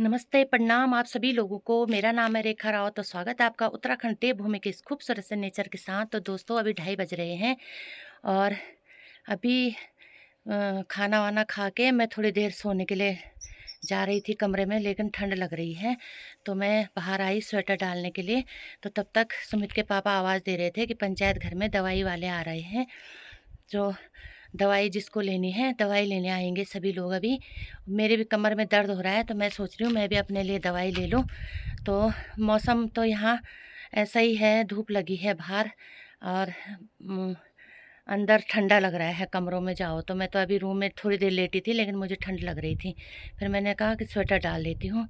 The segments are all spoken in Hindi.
नमस्ते, प्रणाम आप सभी लोगों को। मेरा नाम है रेखा राव। तो स्वागत है आपका उत्तराखंड देवभूमि के इस खूबसूरत से नेचर के साथ। तो दोस्तों अभी 2:30 बज रहे हैं और अभी खाना वाना खा के मैं थोड़ी देर सोने के लिए जा रही थी कमरे में, लेकिन ठंड लग रही है तो मैं बाहर आई स्वेटर डालने के लिए। तो तब तक सुमित के पापा आवाज़ दे रहे थे कि पंचायत घर में दवाई वाले आ रहे हैं, जो दवाई जिसको लेनी है दवाई लेने आएंगे सभी लोग। अभी मेरे भी कमर में दर्द हो रहा है तो मैं सोच रही हूँ मैं भी अपने लिए दवाई ले लूँ। तो मौसम तो यहाँ ऐसा ही है, धूप लगी है बाहर और अंदर ठंडा लग रहा है। कमरों में जाओ तो मैं तो अभी रूम में थोड़ी देर लेटी थी, लेकिन मुझे ठंड लग रही थी। फिर मैंने कहा कि स्वेटर डाल लेती हूँ।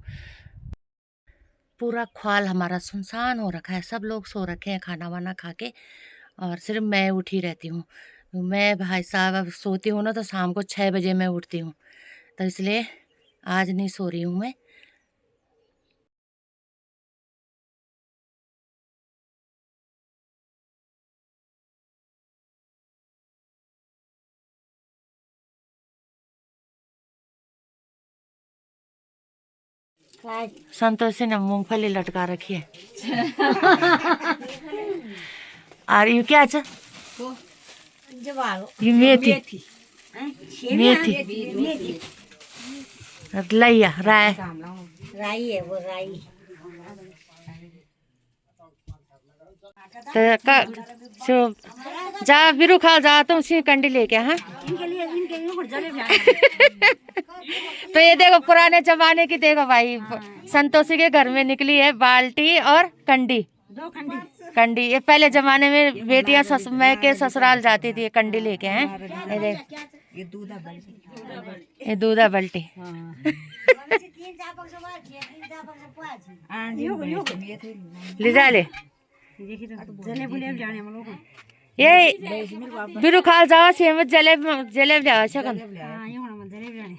पूरा ख्वाल हमारा सुनसान हो रखा है, सब लोग सो रखे हैं खाना वाना खा के और सिर्फ मैं उठी रहती हूँ। मैं भाई साहब अब सोती हूँ ना तो शाम को 6 बजे मैं उठती हूँ, तो इसलिए आज नहीं सो रही हूँ मैं। संतोषी ने मूंगफली लटका रखी है। और ये क्या है? ये मेथी मेथी लैया राय राई है वो राई। तो सो जा बिरु खा जा तुम सी कंडी लेके। हाँ इनके लिए जले तो ये देखो पुराने जमाने की, देखो भाई संतोषी के घर में निकली है बाल्टी और कंडी। दो खंडी कंडी ये पहले जमाने में बेटियां मैं के ससुराल जाती थी कंडी लेके। हैं ये देख, ये दूधा बल्टी। ले जा ले जले बुले जाने हम लोग। ये बिरु खाल जाओ सेम जलेब जलेब जाओ सकन। हां ये होना जले जाने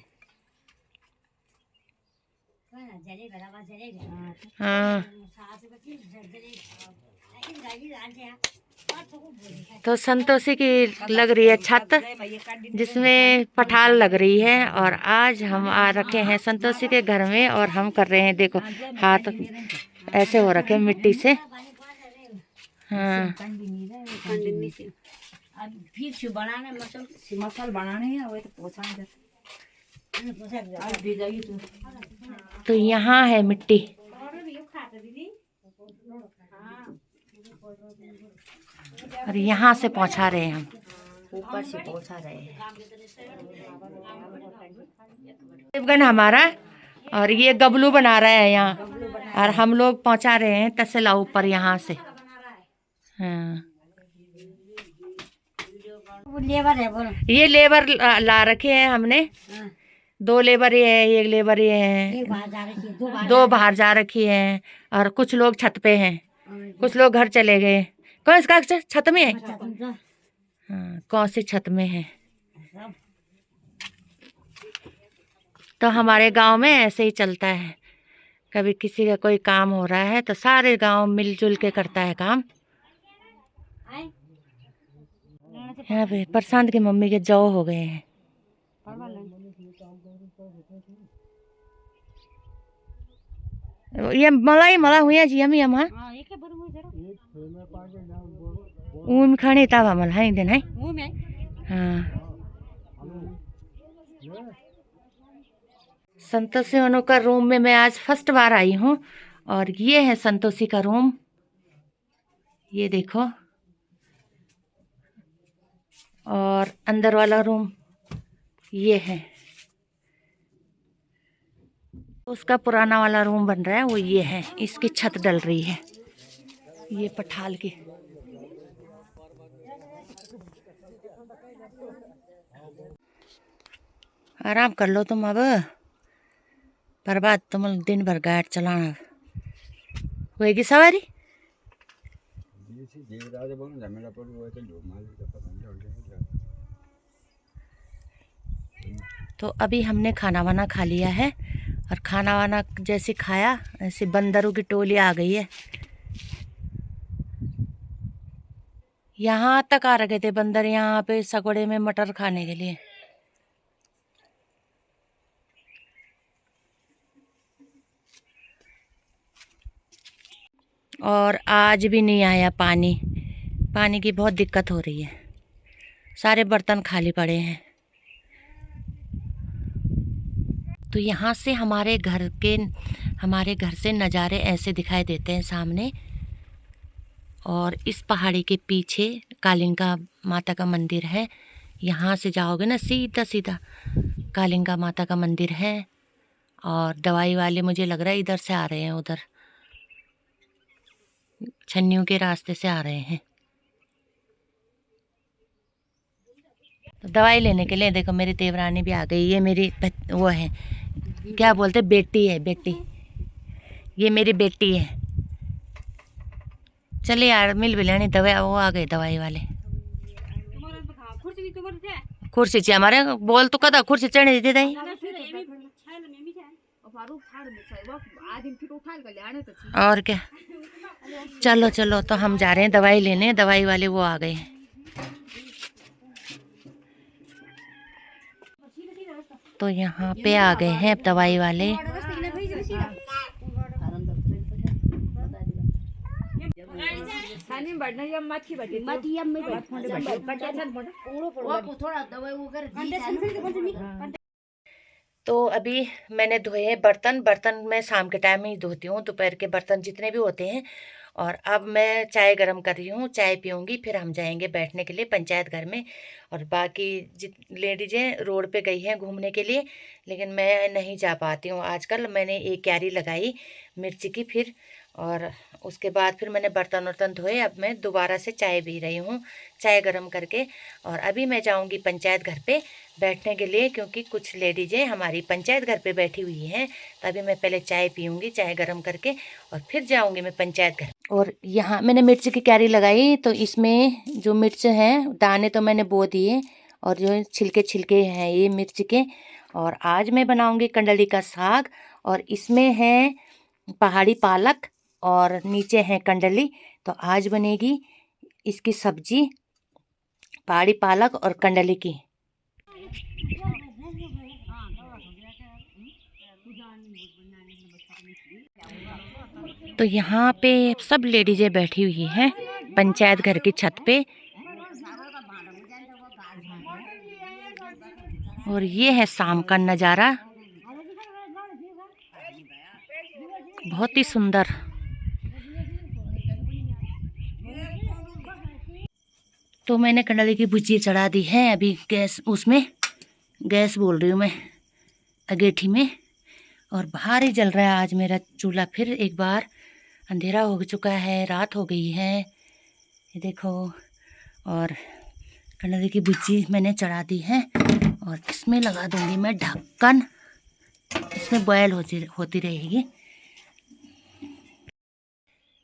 जले बराबर जले। हाँ तो संतोषी की लग रही है छत, जिसमें पठाल लग रही है। और आज हम आ रखे हैं संतोषी के घर में और हम कर रहे हैं, देखो हाथ ऐसे हो रखे मिट्टी से। हाँ फिर बनाने मसल बनाने हैं वो तो पोछा तो यहाँ है मिट्टी और यहाँ से पहुँचा रहे हैं हम, ऊपर से पहुँचा रहे हैं। देवगन हमारा और ये गबलू बना रहा है यहाँ, और हम लोग पहुँचा रहे हैं तसला ऊपर यहाँ से। हाँ लेबर है बोलो। ये लेबर ला रखे हैं हमने। 2 लेबर ये है, 1 लेबर ये है, एक बाहर जा रही है, 2 बाहर जा रखी है और कुछ लोग छत पे हैं, कुछ लोग घर चले गए। कौन इसका छत में है? हाँ कौन सी छत में है? तो हमारे गांव में ऐसे ही चलता है, कभी किसी का कोई काम हो रहा है तो सारे गांव मिलजुल के करता है काम। यहाँ पे प्रशांत की मम्मी के जौ हो गए हैं। ये मलाई मला हुआ जी हम यहाँ ऊन खाने तब मल है दिन है। हाँ संतोषी अनु का रूम में मैं आज फर्स्ट बार आई हूँ और ये है संतोषी का रूम, ये देखो। और अंदर वाला रूम ये है, उसका पुराना वाला रूम बन रहा है वो ये है। इसकी छत डल रही है, ये पठाल की। आराम कर लो तुम अब, बर्बाद तुम दिन भर गाड़ चलाना होएगी सवारी। तो अभी हमने खाना वाना खा लिया है और खाना वाना जैसे खाया ऐसे बंदरों की टोली आ गई है। यहाँ तक आ रखे थे बंदर, यहाँ पे सगोड़े में मटर खाने के लिए। और आज भी नहीं आया पानी। पानी की बहुत दिक्कत हो रही है, सारे बर्तन खाली पड़े हैं। तो यहाँ से हमारे घर से नज़ारे ऐसे दिखाई देते हैं सामने। और इस पहाड़ी के पीछे कालिंगा माता का मंदिर है। यहाँ से जाओगे ना सीधा सीधा कालिंगा माता का मंदिर है। और दवाई वाले मुझे लग रहा है इधर से आ रहे हैं, उधर छन्नियों के रास्ते से आ रहे हैं। तो दवाई लेने के लिए देखो मेरी देवरानी भी आ गई। ये मेरी वो है, क्या बोलते, बेटी है, बेटी। ये मेरी बेटी है। चलिए यार, मिल भी लेनी दवाई। वो आ गए दवाई वाले। कुर्सी चाहिए हमारे, बोल तो कदा कुर्सी चढ़ने दी दई। और क्या, चलो चलो, तो हम जा रहे हैं दवाई लेने। दवाई वाले वो आ गए हैं। तो यहाँ पे आ गए हैं अब दवाई वाले। तो अभी मैंने धोए हैं बर्तन। बर्तन मैं शाम के टाइम में ही धोती हूँ, दोपहर के बर्तन जितने भी होते हैं। और अब मैं चाय गरम कर रही हूँ, चाय पीऊँगी, फिर हम जाएंगे बैठने के लिए पंचायत घर में। और बाकी जित लेडीजें रोड पे गई हैं घूमने के लिए, लेकिन मैं नहीं जा पाती हूँ आजकल। मैंने एक क्यारी लगाई मिर्ची की, फिर और उसके बाद फिर मैंने बर्तन वर्तन धोए। अब मैं दोबारा से चाय पी रही हूँ, चाय गरम करके। और अभी मैं जाऊँगी पंचायत घर पे बैठने के लिए, क्योंकि कुछ लेडीजें हमारी पंचायत घर पे बैठी हुई हैं। तभी मैं पहले चाय पीऊँगी, चाय गरम करके, और फिर जाऊँगी मैं पंचायत घर। और यहाँ मैंने मिर्च की क्यारी लगाई, तो इसमें जो मिर्च हैं दाने तो मैंने बो दिए, और जो छिलके छिलके हैं ये मिर्च के। और आज मैं बनाऊँगी कंडली का साग, और इसमें है पहाड़ी पालक और नीचे है कंडली। तो आज बनेगी इसकी सब्जी, पहाड़ी पालक और कंडली की। तो यहाँ पे सब लेडीजें बैठी हुई हैं पंचायत घर की छत पे। और ये है शाम का नज़ारा, बहुत ही सुंदर। तो मैंने कंडली की भुजी चढ़ा दी है अभी गैस, उसमें गैस बोल रही हूँ मैं, अगेठी में। और बाहर ही जल रहा है आज मेरा चूल्हा। फिर एक बार अंधेरा हो चुका है, रात हो गई है, ये देखो। और कंडली की भुजी मैंने चढ़ा दी है, और इसमें लगा दूंगी मैं ढक्कन। इसमें बॉयल होती रहेगी।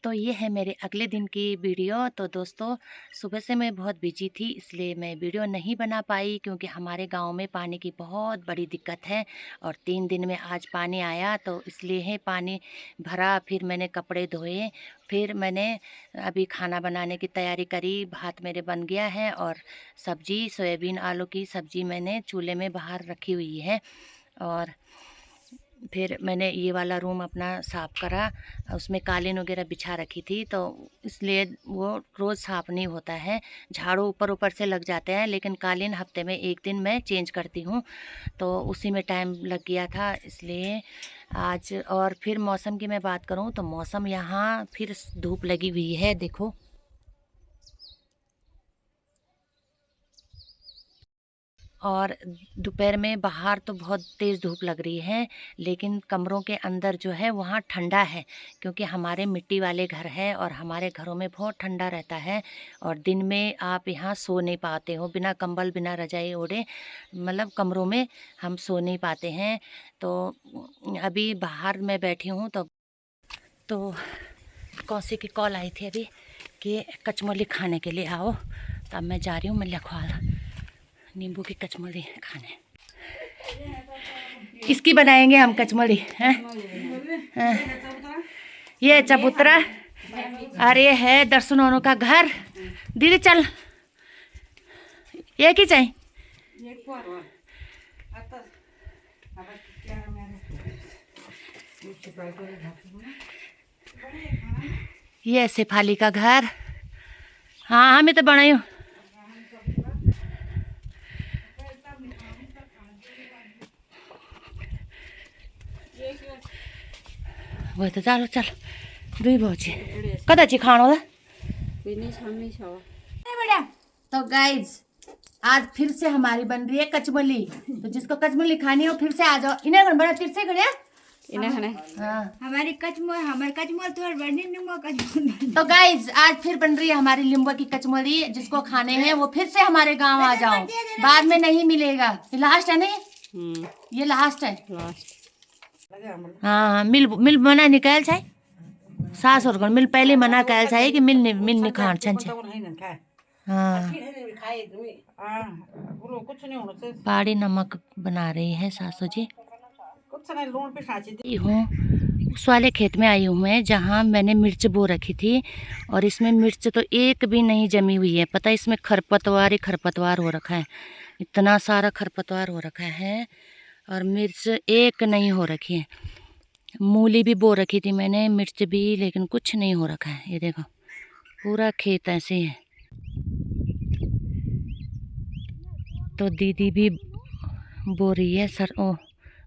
तो ये है मेरे अगले दिन की वीडियो। तो दोस्तों, सुबह से मैं बहुत बिजी थी, इसलिए मैं वीडियो नहीं बना पाई, क्योंकि हमारे गांव में पानी की बहुत बड़ी दिक्कत है। और 3 दिन में आज पानी आया, तो इसलिए है पानी भरा। फिर मैंने कपड़े धोए, फिर मैंने अभी खाना बनाने की तैयारी करी। भात मेरे बन गया है, और सब्जी सोयाबीन आलू की सब्जी मैंने चूल्हे में बाहर रखी हुई है। और फिर मैंने ये वाला रूम अपना साफ़ करा, उसमें कालीन वगैरह बिछा रखी थी, तो इसलिए वो रोज़ साफ़ नहीं होता है। झाड़ू ऊपर ऊपर से लग जाते हैं, लेकिन कालीन हफ्ते में 1 दिन मैं चेंज करती हूँ। तो उसी में टाइम लग गया था, इसलिए आज। और फिर मौसम की मैं बात करूँ तो मौसम यहाँ फिर धूप लगी हुई है, देखो। और दोपहर में बाहर तो बहुत तेज़ धूप लग रही है, लेकिन कमरों के अंदर जो है वहाँ ठंडा है, क्योंकि हमारे मिट्टी वाले घर है, और हमारे घरों में बहुत ठंडा रहता है। और दिन में आप यहाँ सो नहीं पाते हो बिना कंबल बिना रजाई ओढ़े, मतलब कमरों में हम सो नहीं पाते हैं। तो अभी बाहर मैं बैठी हूँ, तो कौसी की कॉल आई थी अभी कि कचमोली खाने के लिए आओ। तो अब मैं जा रही हूँ मल्ल्याखवाल नींबू की कचमोली खाने। इसकी बनाएंगे हम कचमोली हैं। ये चबूतरा, और ये है दर्शन का घर। दीदी चल, ये की चाहिए। ये शेफाली का घर। हाँ हाँ मैं तो बनाई हूँ। वो तो चलो चल 2 बजे कदा चाहिँ खानु होला। तो गाइज आज फिर से हमारी बन रही है कचमली। तो जिसको कचमली खानी हो फिर से आ जाओ। इन्हें बड़ा फिर से खड़े हमारी कचमल तो बनी नींबू कचमल। तो गाइज आज फिर बन रही है हमारी नींबू की कचमली। जिसको खाने हैं वो फिर से हमारे गांव आ जाओ, बाद में नहीं मिलेगा। ये लास्ट है नहीं, ये लास्ट है। हाँ मिल मिल मना निकाल छाय सासुरको मिल पहले मना काल छाय कि मिल मिल खान छन्छ। हाँ पहाड़ी नमक बना रही है सासू जी। हूँ उस वाले खेत में आई हूँ मैं जहाँ मैंने मिर्च बो रखी थी, और इसमें मिर्च तो एक भी नहीं जमी हुई है। पता है इसमें खरपतवार ही खरपतवार हो रखा है, इतना सारा खरपतवार हो रखा है, और मिर्च एक नहीं हो रखी है। मूली भी बो रखी थी मैंने, मिर्च भी, लेकिन कुछ नहीं हो रखा है। ये देखो पूरा खेत ऐसे ही है। तो दीदी भी बो रही है सर ओ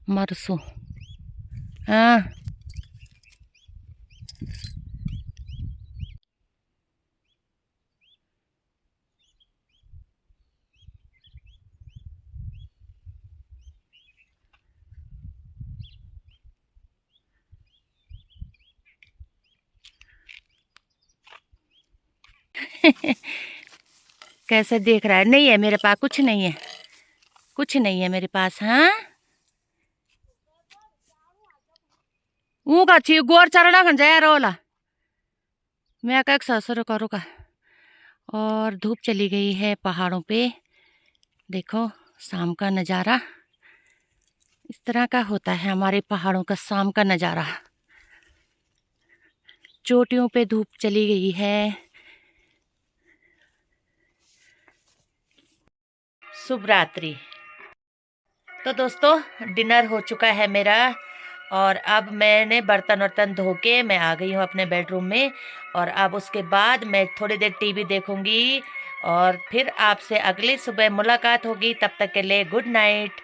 मरसों। हाँ कैसे देख रहा है। नहीं है मेरे पास, कुछ नहीं है, कुछ नहीं है मेरे पास। हाँ ऊँगा छी गोर चरणा खन जाया रोला मैं का ससुर करूँगा। और धूप चली गई है पहाड़ों पे। देखो शाम का नज़ारा इस तरह का होता है हमारे पहाड़ों का शाम का नज़ारा। चोटियों पे धूप चली गई है। शुभ रात्रि। तो दोस्तों डिनर हो चुका है मेरा, और अब मैंने बर्तन वर्तन धो के मैं आ गई हूँ अपने बेडरूम में। और अब उसके बाद मैं थोड़ी देर टीवी देखूंगी, और फिर आपसे अगली सुबह मुलाकात होगी। तब तक के लिए गुड नाइट।